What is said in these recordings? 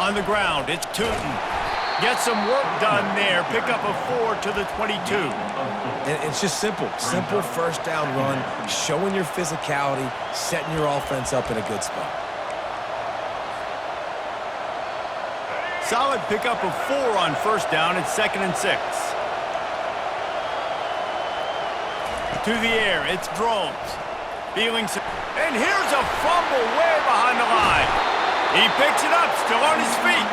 On the ground, it's Tootin. Get some work done there. Pick up a 4 to the 22. And it's just simple. Simple first down run, showing your physicality, setting your offense up in a good spot. Solid pickup of 4 on first down. It's 2nd and 6. To the air, it's Drones. And here's a fumble way behind the line. He picks it up, still on his feet.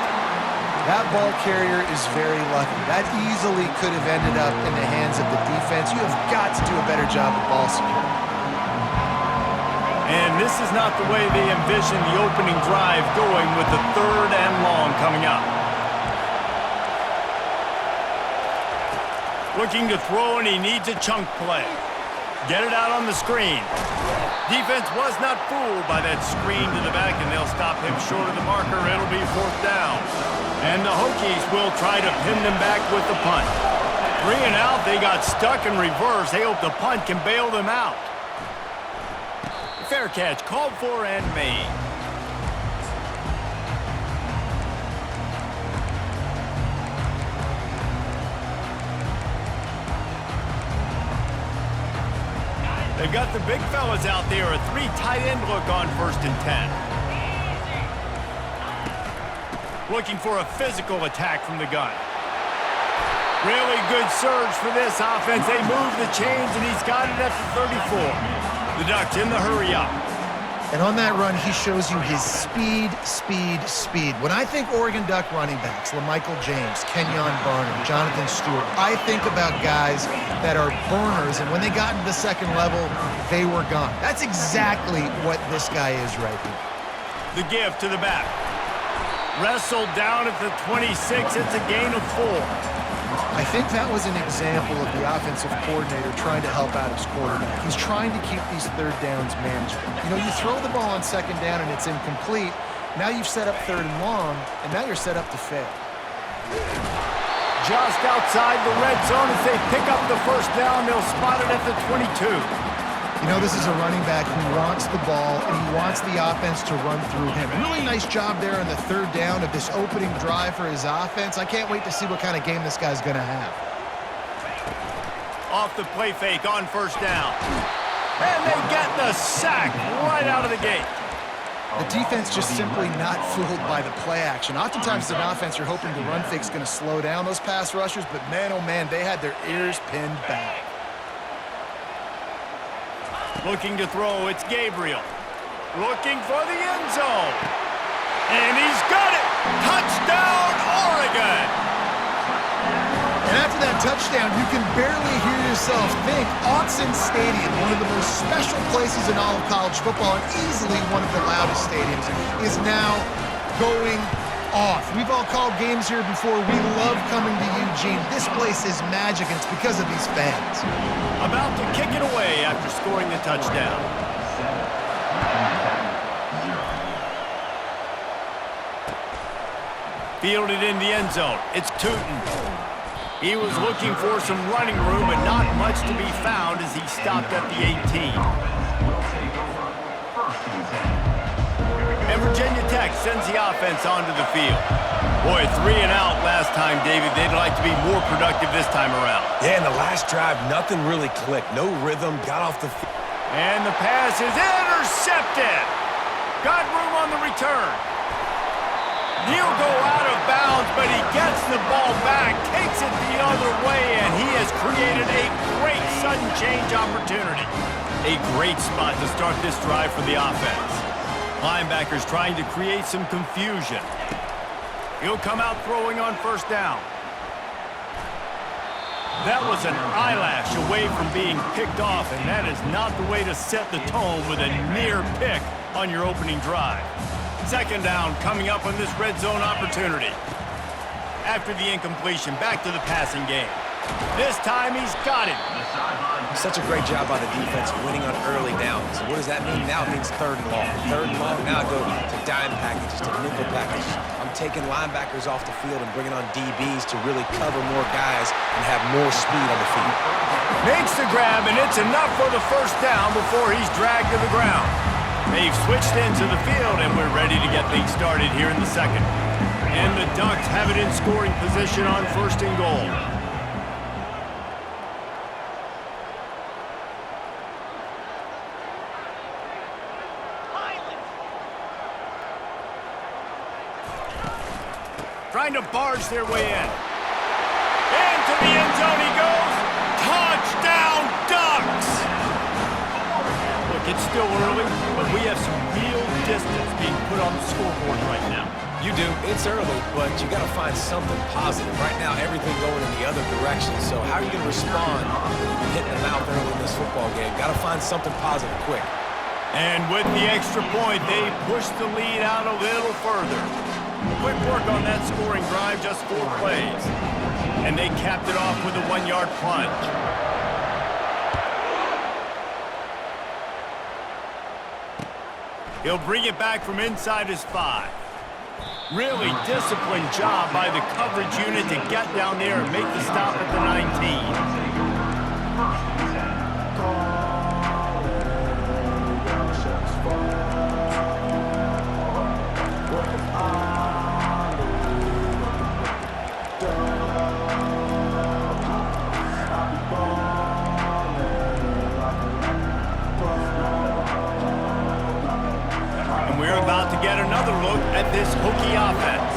That ball carrier is very lucky. That easily could have ended up in the hands of the defense. You have got to do a better job of ball security. And this is not the way they envisioned the opening drive going with the 3rd and long coming up. Looking to throw, and he needs a chunk play. Get it out on the screen. Defense was not fooled by that screen to the back, and they'll stop him short of the marker. It'll be 4th down. And the Hokies will try to pin them back with the punt. 3 and out, they got stuck in reverse. They hope the punt can bail them out. Fair catch, called for and made. They've got the big fellas out there, a 3 tight end look on 1st and 10. Looking for a physical attack from the gun. Really good surge for this offense. They move the chains, and he's got it at the 34. The Ducks in the hurry up. And on that run, he shows you his speed, speed, speed. When I think Oregon Duck running backs, LaMichael James, Kenyon Barner, Jonathan Stewart, I think about guys that are burners, and when they got into the second level, they were gone. That's exactly what this guy is right here. The give to the back. Wrestled down at the 26. It's a gain of 4. I think that was an example of the offensive coordinator trying to help out his quarterback. He's trying to keep these 3rd downs manageable. You know, you throw the ball on 2nd down and it's incomplete. Now you've set up 3rd and long, and now you're set up to fail. Just outside the red zone as they pick up the 1st down. They'll spot it at the 22. You know, this is a running back who wants the ball, and he wants the offense to run through him. Really nice job there on the 3rd down of this opening drive for his offense. I can't wait to see what kind of game this guy's going to have. Off the play fake on 1st down. And they get the sack right out of the gate. The defense just simply not fooled by the play action. Oftentimes, as an offense, you're hoping the run fake's going to slow down those pass rushers, but man, oh man, they had their ears pinned back. Looking to throw, it's Gabriel. Looking for the end zone. And he's got it! Touchdown, Oregon! And after that touchdown, you can barely hear yourself think. Autzen Stadium, one of the most special places in all of college football, and easily one of the loudest stadiums, is now going off. We've all called games here before. We love coming to Eugene. This place is magic, and it's because of these fans. About to kick it away after scoring the touchdown. Fielded in the end zone. It's Tootin. He was looking for some running room, but not much to be found as he stopped at the 18. And Virginia Tech sends the offense onto the field. Boy, 3 and out last time, David. They'd like to be more productive this time around. Yeah, in the last drive, nothing really clicked. No rhythm, got off the field. And the pass is intercepted. Got room on the return. He'll go out of bounds, but he gets the ball back, takes it the other way, and he has created a great sudden change opportunity. A great spot to start this drive for the offense. Linebackers trying to create some confusion. He'll come out throwing on 1st down. That was an eyelash away from being picked off, and that is not the way to set the tone with a near pick on your opening drive. 2nd down coming up on this red zone opportunity. After the incompletion, back to the passing game. This time he's got it. Such a great job by the defense winning on early downs. What does that mean? Now it means 3rd and long. 3rd and long, now I go to dime packages, to nickel packages. I'm taking linebackers off the field and bringing on DBs to really cover more guys and have more speed on the field. Makes the grab, and it's enough for the 1st down before he's dragged to the ground. They've switched into the field, and we're ready to get things started here in the 2nd. And the Ducks have it in scoring position on 1st and goal. Trying to barge their way in. Into the end zone he goes. Touchdown, Ducks! Look, it's still early, but we have some real distance being put on the scoreboard right now. You do. It's early, but you got to find something positive. Right now, everything going in the other direction. So how are you going to respond when you've been hitting the mouth early in this football game? Got to find something positive quick. And with the extra point, they push the lead out a little further. Quick work on that scoring drive, just 4 plays. And they capped it off with a 1-yard plunge. He'll bring it back from inside his 5. Really disciplined job by the coverage unit to get down there and make the stop at the 19. Get another look at this Hokie offense.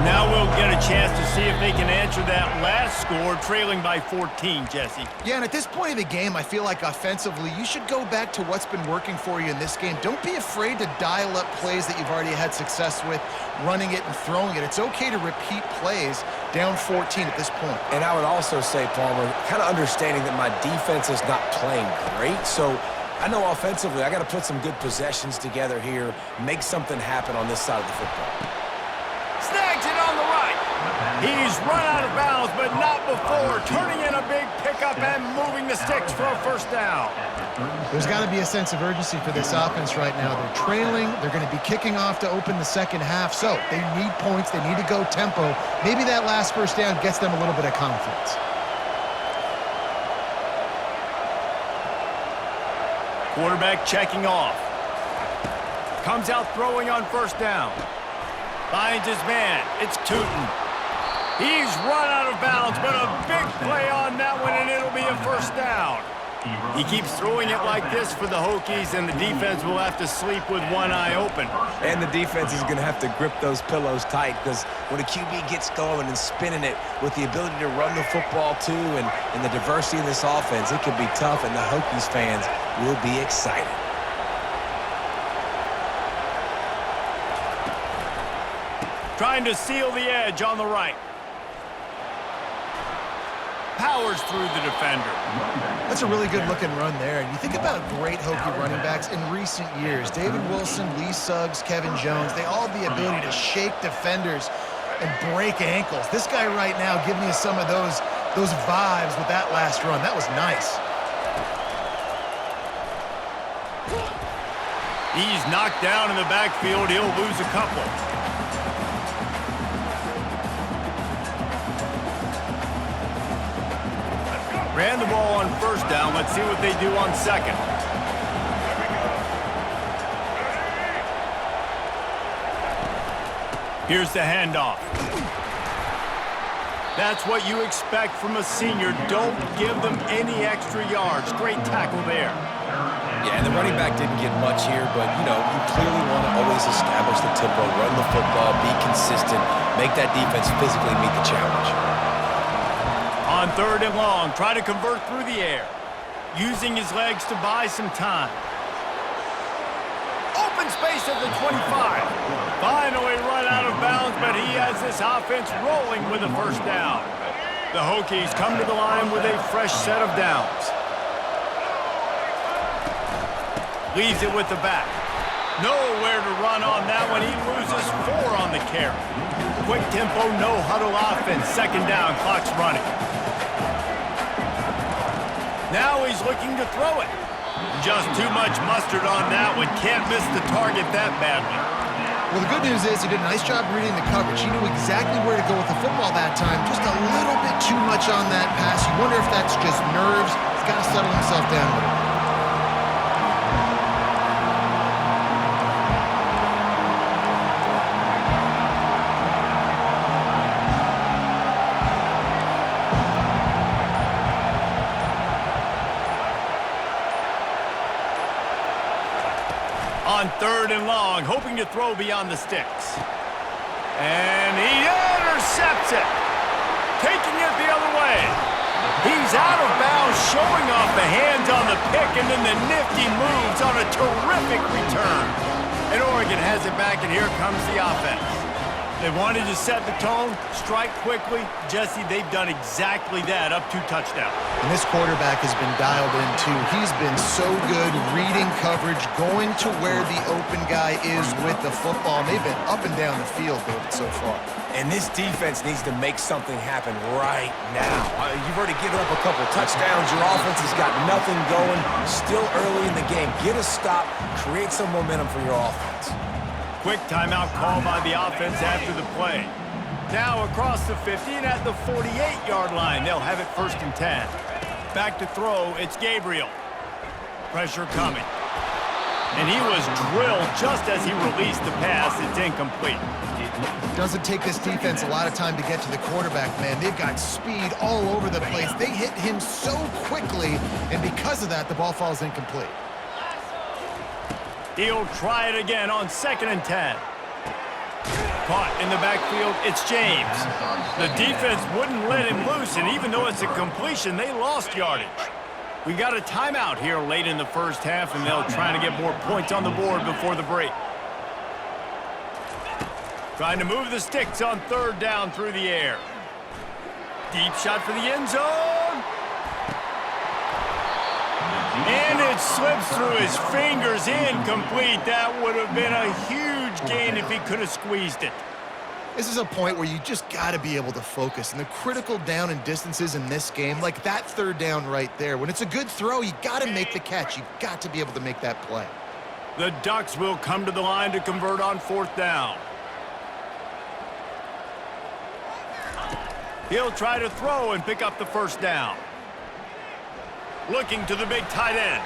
Now we'll get a chance to see if they can answer that last score, trailing by 14, Jesse. Yeah, and at this point of the game, I feel like offensively, you should go back to what's been working for you in this game. Don't be afraid to dial up plays that you've already had success with, running it and throwing it. It's okay to repeat plays down 14 at this point. And I would also say, Palmer, kind of understanding that my defense is not playing great, so I know offensively I got to put some good possessions together here, make something happen on this side of the football. Snags it on the right. He's run out of bounds, but not before turning in a big pickup and moving the sticks for a 1st down. There's got to be a sense of urgency for this offense right now. They're trailing. They're going to be kicking off to open the second half, so they need points. They need to go tempo. Maybe that last 1st down gets them a little bit of confidence. Quarterback checking off. Comes out throwing on 1st down. Finds his man. It's Tootin. He's run out of bounds, but a big play on that one, and it'll be a 1st down. He keeps throwing it like this for the Hokies, and the defense will have to sleep with one eye open. And the defense is going to have to grip those pillows tight, because when a QB gets going and spinning it with the ability to run the football too and the diversity of this offense, it could be tough, and the Hokies fans will be excited. Trying to seal the edge on the right. Powers through the defender. That's a really good-looking run there. And you think about great Hokie running backs in recent years. David Wilson, Lee Suggs, Kevin Jones, they all have the ability to shake defenders and break ankles. This guy right now giving you some of those vibes with that last run. That was nice. He's knocked down in the backfield. He'll lose a couple. Ran the ball on 1st down. Let's see what they do on 2nd. Here's the handoff. That's what you expect from a senior. Don't give them any extra yards. Great tackle there. Yeah, and the running back didn't get much here, but, you know, you clearly want to always establish the tempo, run the football, be consistent, make that defense physically meet the challenge. On 3rd and long, try to convert through the air. Using his legs to buy some time. Open space at the 25. Finally run out of bounds, but he has this offense rolling with a 1st down. The Hokies come to the line with a fresh set of downs. Leaves it with the back. Nowhere to run on that one. He loses 4 on the carry. Quick tempo, no huddle offense. 2nd down, clock's running. Now he's looking to throw it. Just too much mustard on that one. Can't miss the target that badly. Well, the good news is he did a nice job reading the coverage. He knew exactly where to go with the football that time. Just a little bit too much on that pass. You wonder if that's just nerves. He's got to settle himself down a little bit. On 3rd and long, hoping to throw beyond the sticks. And he intercepts it. Taking it the other way. He's out of bounds, showing off the hands on the pick, and then the nifty moves on a terrific return. And Oregon has it back, and here comes the offense. They wanted to set the tone, strike quickly. Jesse, they've done exactly that, up 2 touchdowns. And this quarterback has been dialed in, too. He's been so good reading coverage, going to where the open guy is with the football. And they've been up and down the field, David, so far. And this defense needs to make something happen right now. You've already given up a couple touchdowns. Your offense has got nothing going. Still early in the game. Get a stop. Create some momentum for your offense. Quick timeout call by the offense after the play. Now across the 50 and at the 48-yard line. They'll have it 1st and 10. Back to throw, it's Gabriel. Pressure coming. And he was drilled just as he released the pass. It's incomplete. Doesn't take this defense a lot of time to get to the quarterback, man. They've got speed all over the place. They hit him so quickly, and because of that, the ball falls incomplete. He'll try it again on 2nd and 10. Caught in the backfield, it's James. The defense wouldn't let him loose, and even though it's a completion, they lost yardage. We got a timeout here late in the 1st half, and they'll try to get more points on the board before the break. Trying to move the sticks on 3rd down through the air. Deep shot for the end zone. And it slips through his fingers, incomplete. That would have been a huge gain if he could have squeezed it. This is a point where you just got to be able to focus. And the critical down and distances in this game, like that 3rd down right there, when it's a good throw, you got to make the catch. You got to be able to make that play. The Ducks will come to the line to convert on 4th down. He'll try to throw and pick up the 1st down. Looking to the big tight end.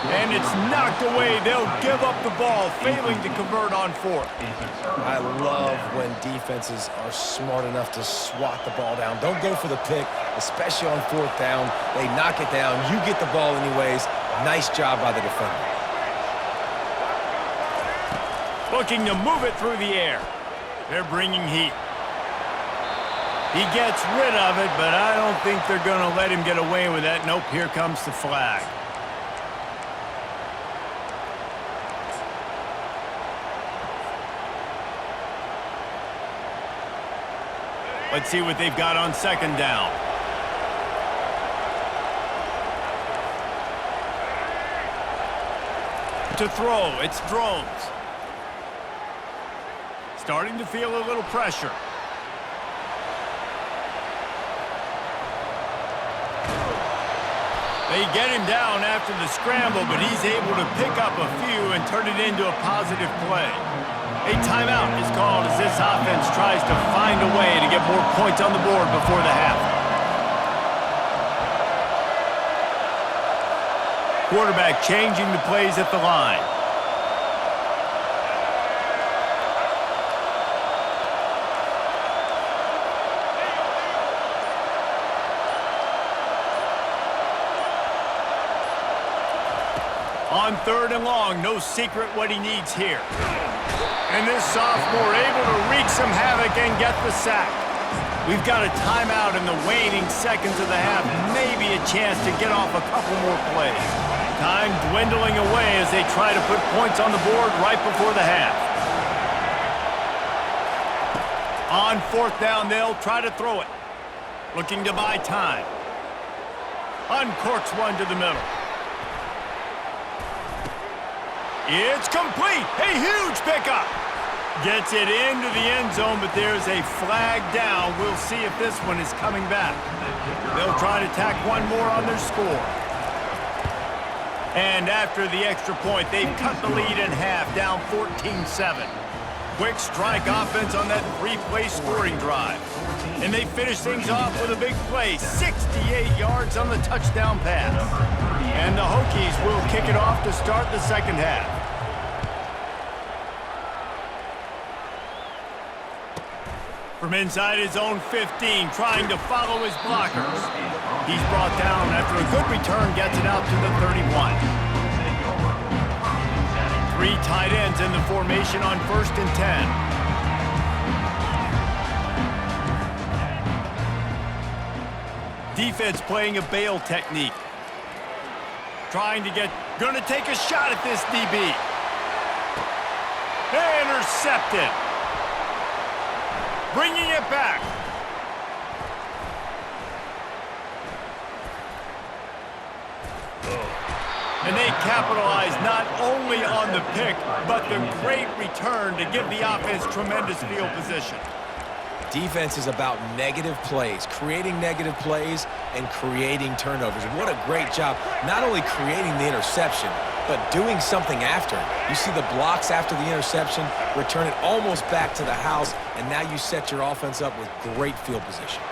And it's knocked away. They'll give up the ball, failing to convert on 4th. I love when defenses are smart enough to swat the ball down. Don't go for the pick, especially on 4th down. They knock it down. You get the ball anyways. Nice job by the defender. Looking to move it through the air. They're bringing heat. He gets rid of it, but I don't think they're going to let him get away with that. Nope, here comes the flag. Let's see what they've got on 2nd down. To throw, it's Drones. Starting to feel a little pressure. They get him down after the scramble, but he's able to pick up a few and turn it into a positive play. A timeout is called as this offense tries to find a way to get more points on the board before the half. Quarterback changing the plays at the line. On 3rd and long, no secret what he needs here. And this sophomore able to wreak some havoc and get the sack. We've got a timeout in the waning seconds of the half. Maybe a chance to get off a couple more plays. Time dwindling away as they try to put points on the board right before the half. On 4th down, they'll try to throw it. Looking to buy time. Uncorks one to the middle. It's complete. A huge pickup. Gets it into the end zone, but there's a flag down. We'll see if this one is coming back. They'll try to tack one more on their score. And after the extra point, they've cut the lead in half, down 14-7. Quick strike offense on that 3-play scoring drive. And they finish things off with a big play, 68 yards on the touchdown pass. And the Hokies will kick it off to start the 2nd half. From inside his own 15, trying to follow his blockers. He's brought down after a good return, gets it out to the 31. Three tight ends in the formation on 1st and 10. Defense playing a bail technique. Gonna take a shot at this DB. Intercepted. Bringing it back. And they capitalize not only on the pick, but the great return to give the offense tremendous field position. Defense is about negative plays, creating negative plays and creating turnovers. What a great job, not only creating the interception, but doing something after. You see the blocks after the interception, return it almost back to the house, and now you set your offense up with great field position.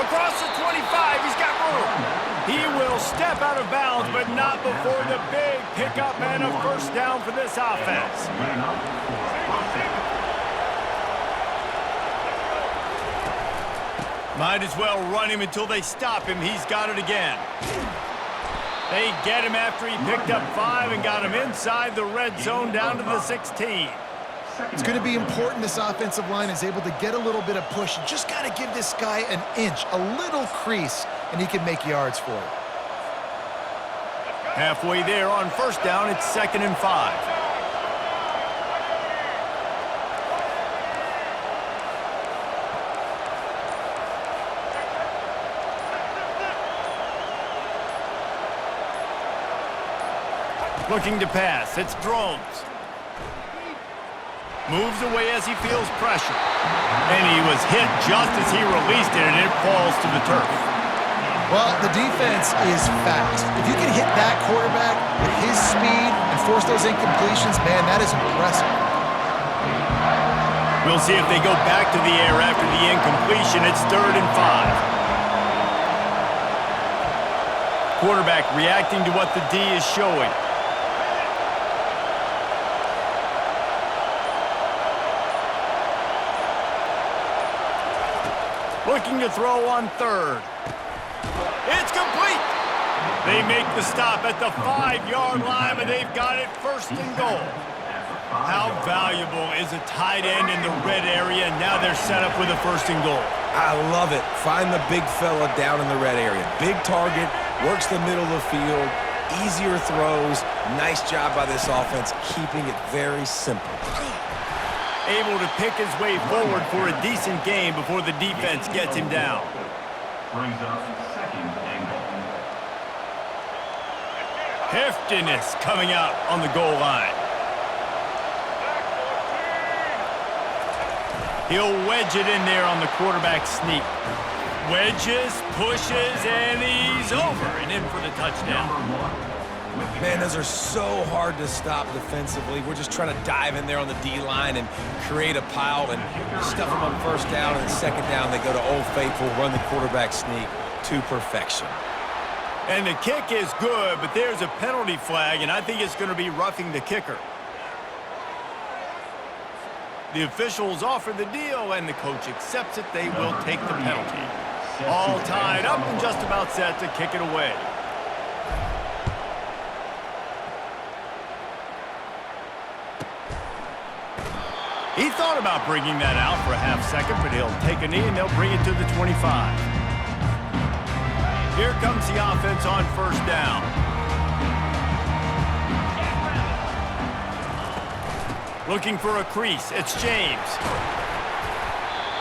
Across the 25, he's got room. He will step out of bounds, but not before the big pickup and a first down for this offense. Might as well run him until they stop him. He's got it again. They get him after he picked up 5 and got him inside the red zone down to the 16. It's going to be important this offensive line is able to get a little bit of push. You just got to give this guy an inch, a little crease, and he can make yards for it. Halfway there on first down, it's 2nd and 5. Looking to pass, it's Drones. Moves away as he feels pressure. And he was hit just as he released it, and it falls to the turf. Well, the defense is fast. If you can hit that quarterback with his speed and force those incompletions, man, that is impressive. We'll see if they go back to the air after the incompletion. It's 3rd and 5. Quarterback reacting to what the D is showing. Looking to throw on 3rd. It's complete. They make the stop at the 5-yard line, but they've got it 1st and goal. How valuable is a tight end in the red area? Now they're set up with a 1st and goal. I love it. Find the big fella down in the red area. Big target, works the middle of the field, easier throws. Nice job by this offense, keeping it very simple. Able to pick his way forward for a decent game before the defense gets him down. Brings up 2nd and goal. Heftiness coming out on the goal line. He'll wedge it in there on the quarterback sneak. Wedges, pushes, and he's over and in for the touchdown. Man, those are so hard to stop defensively. We're just trying to dive in there on the D-line and create a pile and stuff them on 1st down, and 2nd down they go to Old Faithful, run the quarterback sneak to perfection. And the kick is good, but there's a penalty flag, and I think it's going to be roughing the kicker. The officials offer the deal, and the coach accepts it. They will take the penalty. All tied up and just about set to kick it away. He thought about bringing that out for a half-second, but he'll take a knee, and they'll bring it to the 25. Here comes the offense on 1st down. Looking for a crease. It's James.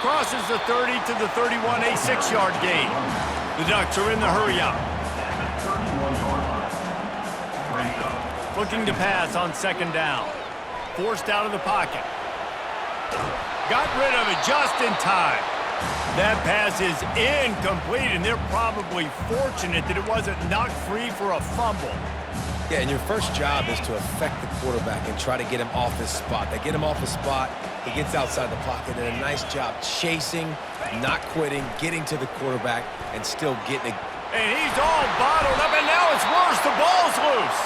Crosses the 30 to the 31, a 6-yard gain. The Ducks are in the hurry-up. Looking to pass on 2nd down. Forced out of the pocket. Got rid of it just in time. That pass is incomplete, and they're probably fortunate that it wasn't knocked free for a fumble. Yeah, and your first job is to affect the quarterback and try to get him off his spot. They get him off his spot, he gets outside the pocket, and a nice job chasing, not quitting, getting to the quarterback, and still getting it. And he's all bottled up, and now it's worse. The ball's loose.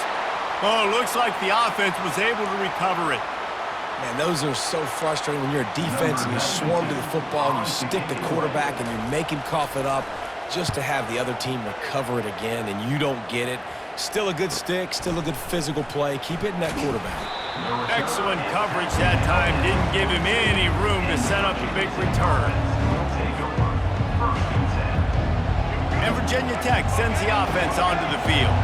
Oh, looks like the offense was able to recover it. Man, those are so frustrating when you're a defense and you swarm to the football and you stick the quarterback and you make him cough it up just to have the other team recover it again and you don't get it. Still a good stick, still a good physical play. Keep hitting that quarterback. Excellent coverage that time. Didn't give him any room to set up a big return. And Virginia Tech sends the offense onto the field.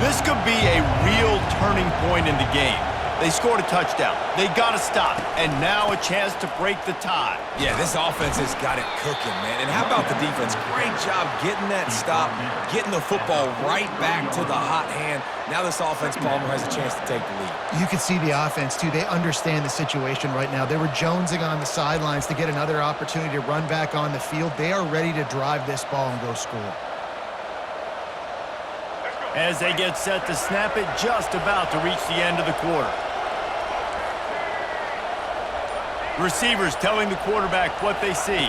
This could be a real turning point in the game. They scored a touchdown. They got to stop. And now a chance to break the tie. Yeah, this offense has got it cooking, man. And how about the defense? Great job getting that stop, getting the football right back to the hot hand. Now this offense, Palmer, has a chance to take the lead. You can see the offense, too. They understand the situation right now. They were jonesing on the sidelines to get another opportunity to run back on the field. They are ready to drive this ball and go score. As they get set to snap it, just about to reach the end of the quarter. Receivers telling the quarterback what they see.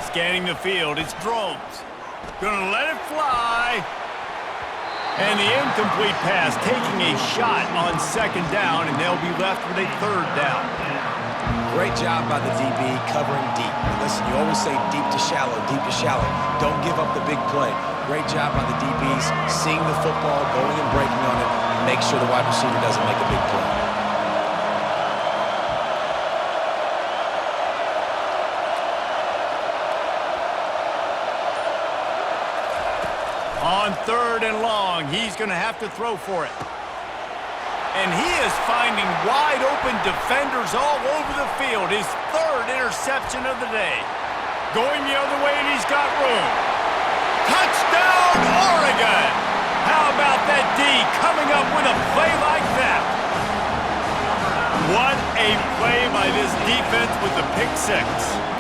Scanning the field, it's Drones. Gonna let it fly. And the incomplete pass taking a shot on second down, and they'll be left with a third down. Great job by the DB covering deep. And listen, you always say deep to shallow, deep to shallow. Don't give up the big play. Great job by the DBs, seeing the football, going and breaking on it, and make sure the wide receiver doesn't make a big play. On third and long, he's going to have to throw for it. And he is finding wide-open defenders all over the field. His third interception of the day. Going the other way, and he's got room. Touchdown, Oregon! How about that D coming up with a play like that? What a play by this defense with the pick six.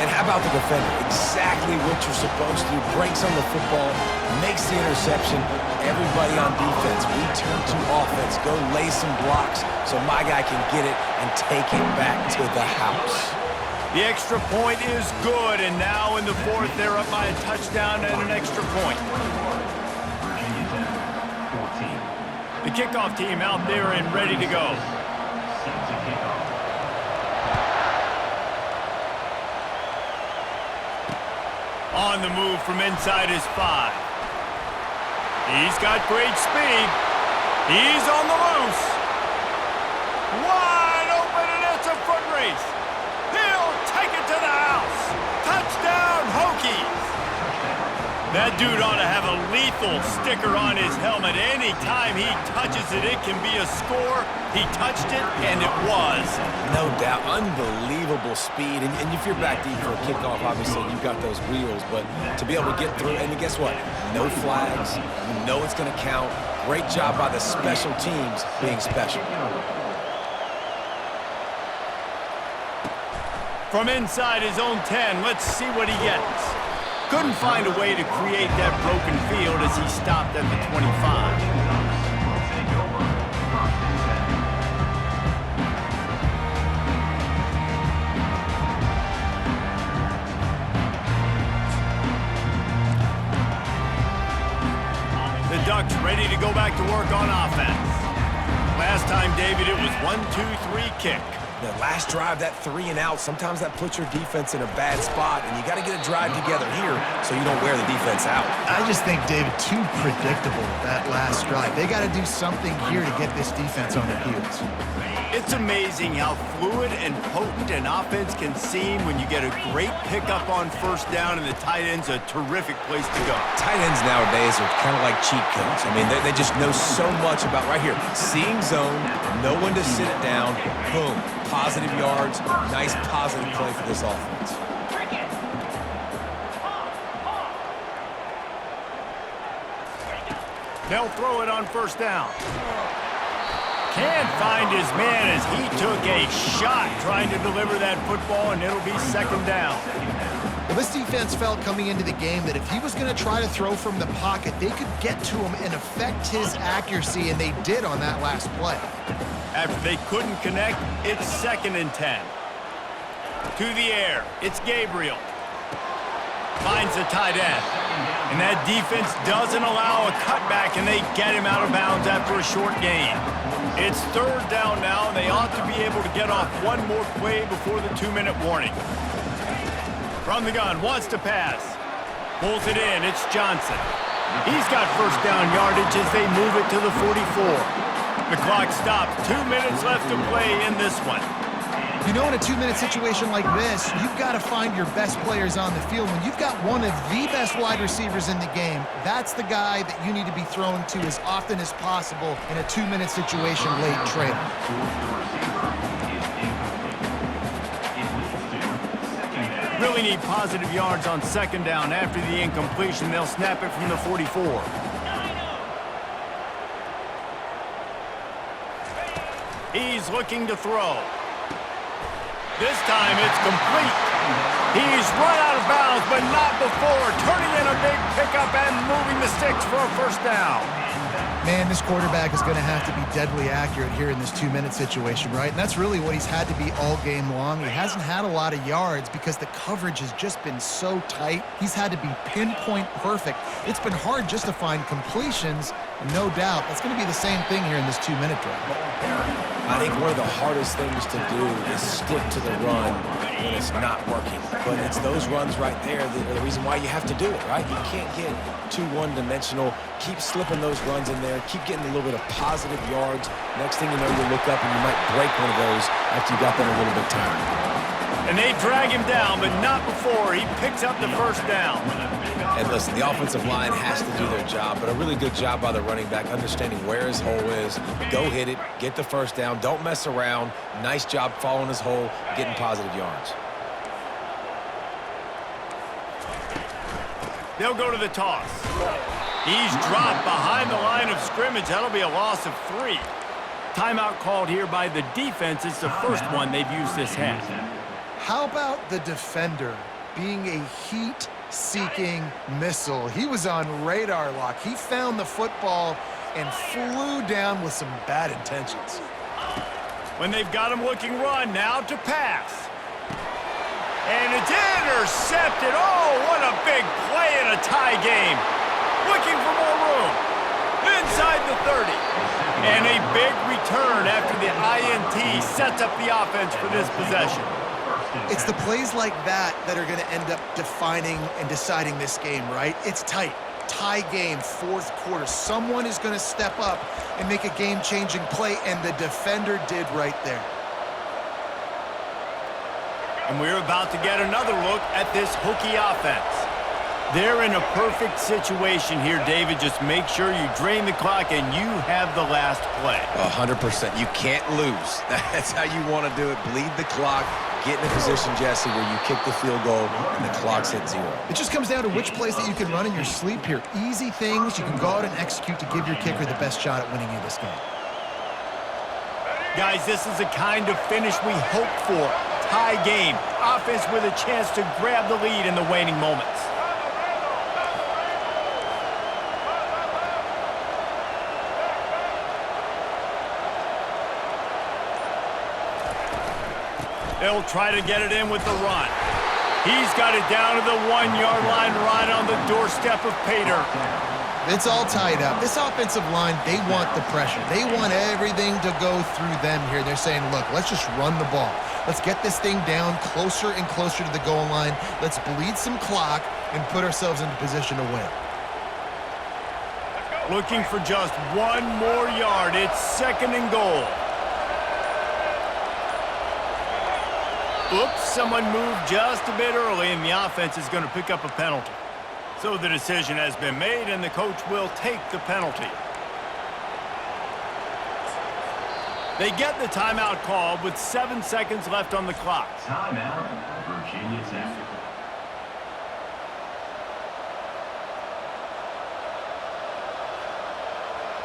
And how about the defender? Exactly what you're supposed to do. Breaks on the football, makes the interception. Everybody on defense, we turn to offense. Go lay some blocks so my guy can get it and take it back to the house. The extra point is good, and now in the fourth, they're up by a touchdown and an extra point. Virginia Tech, 14. The kickoff team out there and ready to go. Set to kick off. On the move from inside his 5. He's got great speed. He's on the loose. Wide open, and it's a foot race. He'll take it to the house. Touchdown, Hokies. That dude ought to have a lethal sticker on his helmet. Anytime he touches it, it can be a score. He touched it, and it was. No doubt. Unbelievable speed. And if you're back deep for a kickoff, obviously, you've got those wheels. But to be able to get through, and guess what? No flags. You know it's going to count. Great job by the special teams being special. From inside his own 10, let's see what he gets. Couldn't find a way to create that broken field as he stopped at the 25. The Ducks ready to go back to work on offense. Last time, David, it was 1-2-3 kick. The last drive, that 3 and out, sometimes that puts your defense in a bad spot, and you got to get a drive together here so you don't wear the defense out. I just think, David, too predictable, that last drive. They got to do something here to get this defense on their heels. It's amazing how fluid and potent an offense can seem when you get a great pickup on first down, and the tight end's a terrific place to go. Tight ends nowadays are kind of like cheat codes. I mean, they just know so much about right here. Seeing zone, know when to sit it down, boom, positive yards, nice positive play for this offense. They'll throw it on first down. Can't find his man as he took a shot trying to deliver that football, and it'll be second down. Well, this defense felt coming into the game that if he was going to try to throw from the pocket, they could get to him and affect his accuracy, and they did on that last play. After they couldn't connect, it's second and 10. To the air, it's Gabriel. Finds the tight end. And that defense doesn't allow a cutback, and they get him out of bounds after a short gain. It's third down now, and they ought to be able to get off one more play before the 2-minute warning. From the gun, wants to pass. Pulls it in, it's Johnson. He's got first down yardage as they move it to the 44. The clock stops. 2 minutes left to play in this one. You know, in a 2-minute situation like this, you've got to find your best players on the field. When you've got one of the best wide receivers in the game, that's the guy that you need to be throwing to as often as possible in a 2-minute situation late trade. Really need positive yards on second down. After the incompletion, they'll snap it from the 44. He's looking to throw. This time it's complete. He's run out of bounds, but not before. Turning in a big pickup and moving the sticks for a first down. Man, this quarterback is going to have to be deadly accurate here in this 2-minute situation, right? And that's really what he's had to be all game long. He hasn't had a lot of yards because the coverage has just been so tight. He's had to be pinpoint perfect. It's been hard just to find completions, and no doubt that's going to be the same thing here in this 2-minute drive. I think one of the hardest things to do is stick to the run when it's not working. But it's those runs right there that are the reason why you have to do it, right? You can't get too one-dimensional. Keep slipping those runs in there. Keep getting a little bit of positive yards. Next thing you know, you look up and you might break one of those after you got them a little bit tired. And they drag him down, but not before he picks up the first down. And listen, the offensive line has to do their job, but a really good job by the running back, understanding where his hole is. Go hit it, get the first down, don't mess around. Nice job following his hole, getting positive yards. They'll go to the toss. He's dropped behind the line of scrimmage. That'll be a loss of 3. Timeout called here by the defense. It's the first one they've used this half. How about the defender being a heat-seeking missile? He was on radar lock. He found the football and flew down with some bad intentions. When they've got him looking run, now to pass. And it's intercepted. Oh, what a big play in a tie game. Looking for more room. Inside the 30. And a big return after the INT sets up the offense for this possession. It's the plays like that that are going to end up defining and deciding this game, right? It's tight. Tie game, fourth quarter. Someone is going to step up and make a game-changing play, and the defender did right there. And we're about to get another look at this Hokie offense. They're in a perfect situation here, David. Just make sure you drain the clock and you have the last play. 100%. You can't lose. That's how you want to do it. Bleed the clock. Get in a position, Jesse, where you kick the field goal and the clock's hit 0. It just comes down to which plays that you can run in your sleep here. Easy things you can go out and execute to give your kicker the best shot at winning you this game. Guys, this is the kind of finish we hope for. Tie game. Offense with a chance to grab the lead in the waning moments. They'll try to get it in with the run. He's got it down to the 1-yard line right on the doorstep of Pater. It's all tied up. This offensive line, they want the pressure. They want everything to go through them here. They're saying, look, let's just run the ball. Let's get this thing down closer and closer to the goal line. Let's bleed some clock and put ourselves into position to win. Looking for just 1 more yard. It's 2nd and goal. Oops, someone moved just a bit early, and the offense is going to pick up a penalty. So the decision has been made, and the coach will take the penalty. They get the timeout called with 7 seconds left on the clock. Timeout, Virginia Tech.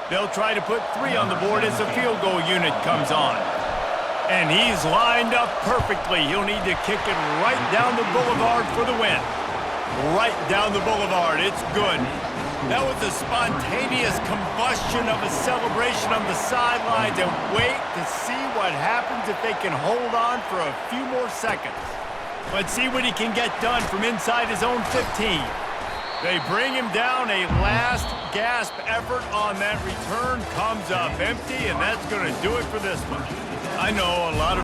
They'll try to put 3 on the board as the field goal unit comes on. And he's lined up perfectly. He'll need to kick it right down the boulevard for the win. Right down the boulevard. It's good. That was a spontaneous combustion of a celebration on the sidelines. And wait to see what happens if they can hold on for a few more seconds. Let's see what he can get done from inside his own 15. They bring him down. A last gasp effort on that return comes up empty, and that's going to do it for this one. I know a lot of